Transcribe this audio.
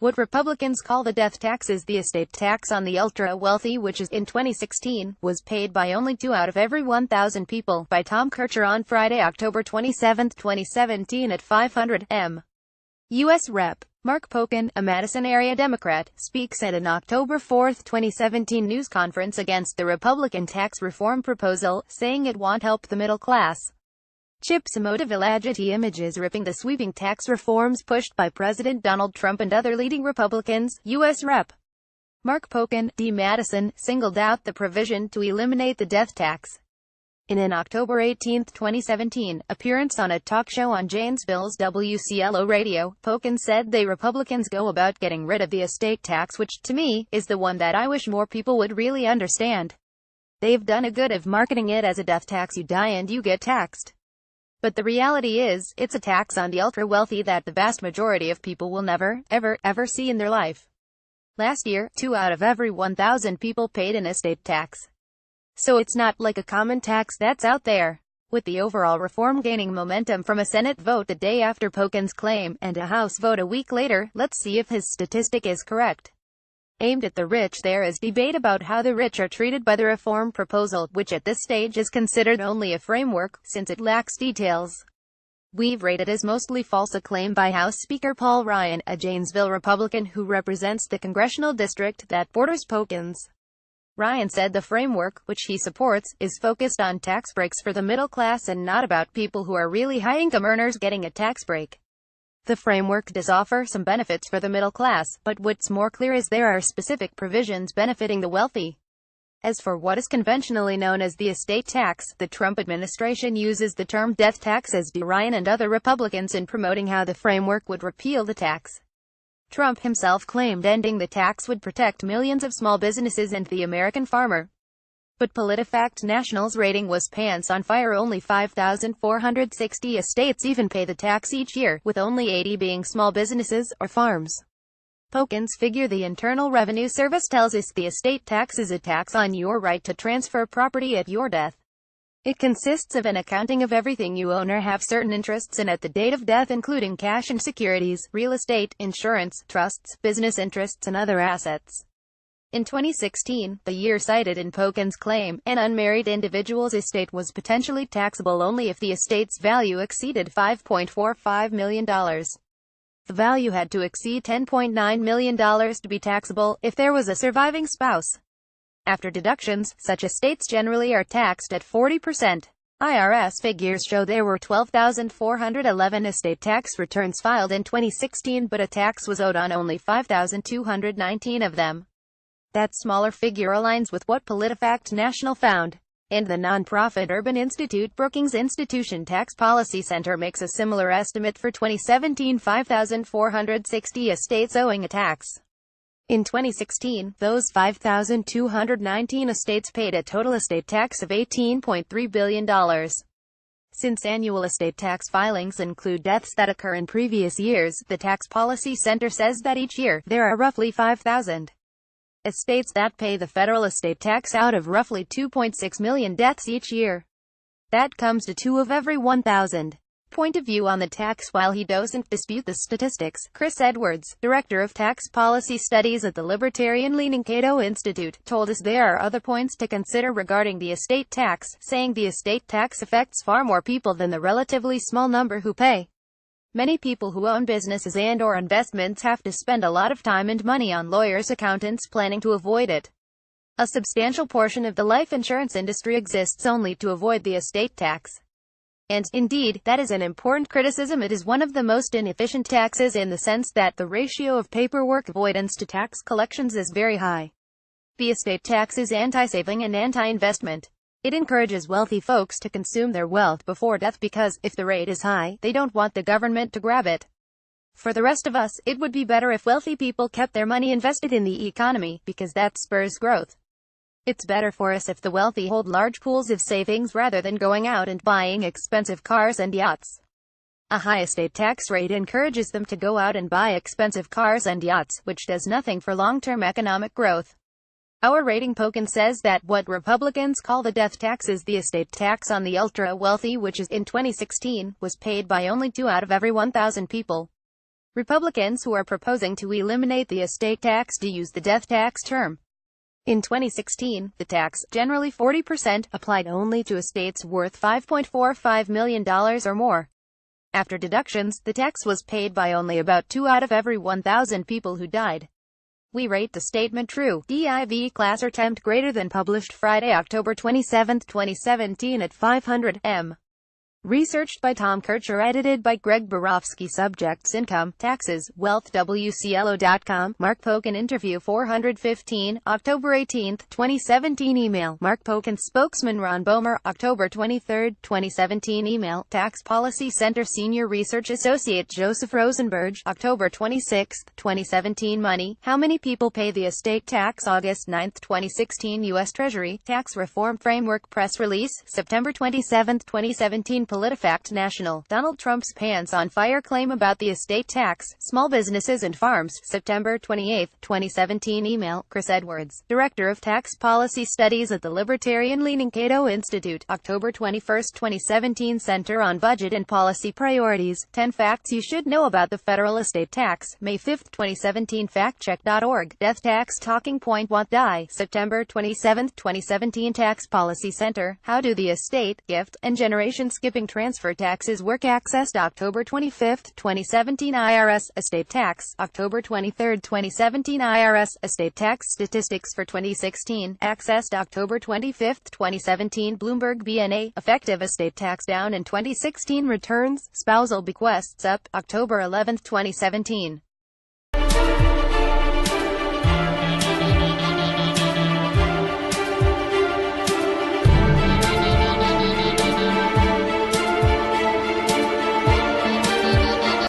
What Republicans call the death tax is the estate tax on the ultra-wealthy, which in 2016, was paid by only 2 out of every 1,000 people, by Tom Kircher on Friday, October 27, 2017 at 500 m. U.S. Rep. Mark Pocan, a Madison area Democrat, speaks at an October 4, 2017 news conference against the Republican tax reform proposal, saying it won't help the middle class. Chips Emotivillagity images ripping the sweeping tax reforms pushed by President Donald Trump and other leading Republicans. U.S. Rep. Mark Pocan, D. Madison, singled out the provision to eliminate the death tax. In an October 18, 2017, appearance on a talk show on Janesville's WCLO radio, Pocan said the Republicans go about getting rid of the estate tax, which, to me, is the one that I wish more people would really understand. They've done a good of marketing it as a death tax. You die and you get taxed. But the reality is, it's a tax on the ultra-wealthy that the vast majority of people will never, ever see in their life. Last year, 2 out of every 1,000 people paid an estate tax. So it's not like a common tax that's out there. With the overall reform gaining momentum from a Senate vote the day after Pocan's claim, and a House vote a week later, let's see if his statistic is correct. Aimed at the rich, there is debate about how the rich are treated by the reform proposal, which at this stage is considered only a framework, since it lacks details. We've rated as mostly false, a claim by House Speaker Paul Ryan, a Janesville Republican who represents the congressional district that borders Pocan's. Ryan said the framework, which he supports, is focused on tax breaks for the middle class and not about people who are really high-income earners getting a tax break. The framework does offer some benefits for the middle class, but what's more clear is there are specific provisions benefiting the wealthy. As for what is conventionally known as the estate tax, the Trump administration uses the term death tax, as do Ryan and other Republicans, in promoting how the framework would repeal the tax. Trump himself claimed ending the tax would protect millions of small businesses and the American farmer. But PolitiFact National's rating was pants on fire. Only 5,460 estates even pay the tax each year, with only 80 being small businesses or farms. Pocan's figure, the Internal Revenue Service, tells us the estate tax is a tax on your right to transfer property at your death. It consists of an accounting of everything you own or have certain interests in at the date of death, including cash and securities, real estate, insurance, trusts, business interests, and other assets. In 2016, the year cited in Pocan's claim, an unmarried individual's estate was potentially taxable only if the estate's value exceeded $5.45 million. The value had to exceed $10.9 million to be taxable, if there was a surviving spouse. After deductions, such estates generally are taxed at 40%. IRS figures show there were 12,411 estate tax returns filed in 2016, but a tax was owed on only 5,219 of them. That smaller figure aligns with what PolitiFact National found. And the nonprofit Urban Institute Brookings Institution Tax Policy Center makes a similar estimate for 2017: 5,460 estates owing a tax. In 2016, those 5,219 estates paid a total estate tax of $18.3 billion. Since annual estate tax filings include deaths that occur in previous years, the Tax Policy Center says that each year, there are roughly 5,000 estates that pay the federal estate tax out of roughly 2.6 million deaths each year. That comes to 2 of every 1,000. Point of view on the tax. While he doesn't dispute the statistics, Chris Edwards, director of tax policy studies at the libertarian-leaning Cato Institute, told us there are other points to consider regarding the estate tax, saying the estate tax affects far more people than the relatively small number who pay. Many people who own businesses and/or investments have to spend a lot of time and money on lawyers, accountants, planning to avoid it. A substantial portion of the life insurance industry exists only to avoid the estate tax. And, indeed, that is an important criticism. It is one of the most inefficient taxes in the sense that the ratio of paperwork avoidance to tax collections is very high. The estate tax is anti-saving and anti-investment. It encourages wealthy folks to consume their wealth before death because, if the rate is high, they don't want the government to grab it. For the rest of us, it would be better if wealthy people kept their money invested in the economy, because that spurs growth. It's better for us if the wealthy hold large pools of savings rather than going out and buying expensive cars and yachts. A high estate tax rate encourages them to go out and buy expensive cars and yachts, which does nothing for long-term economic growth. Our rating. Pocan says that what Republicans call the death tax is the estate tax on the ultra-wealthy, which in 2016, was paid by only 2 out of every 1,000 people. Republicans who are proposing to eliminate the estate tax do use the death tax term. In 2016, the tax, generally 40%, applied only to estates worth $5.45 million or more. After deductions, the tax was paid by only about 2 out of every 1,000 people who died. We rate the statement true. DIV class or tempt greater than published Friday, October 27, 2017 at 500 m. Researched by Tom Kircher, edited by Greg Borofsky. Subjects: income, taxes, wealth. WCLO.com. Mark Pocan interview 415, October 18, 2017. Email: Mark Pocan spokesman Ron Bomer, October 23, 2017. Email: Tax Policy Center Senior Research Associate Joseph Rosenberg, October 26, 2017. Money: how many people pay the estate tax? August 9, 2016. U.S. Treasury Tax Reform Framework Press Release, September 27, 2017. PolitiFact National. Donald Trump's pants on fire claim about the estate tax, small businesses and farms, September 28, 2017. Email: Chris Edwards, Director of Tax Policy Studies at the libertarian-leaning Cato Institute, October 21, 2017. Center on Budget and Policy Priorities, 10 Facts You Should Know About the Federal Estate Tax, May 5, 2017. FactCheck.org. Death Tax Talking Point. What Die, September 27, 2017. Tax Policy Center, How Do the Estate, Gift, and Generation Skipping Transfer Taxes Work? Accessed October 25, 2017. IRS Estate Tax, October 23, 2017. IRS Estate Tax Statistics for 2016, accessed October 25, 2017. Bloomberg BNA, Effective Estate Tax Down in 2016. Returns, Spousal Bequests Up, October 11, 2017.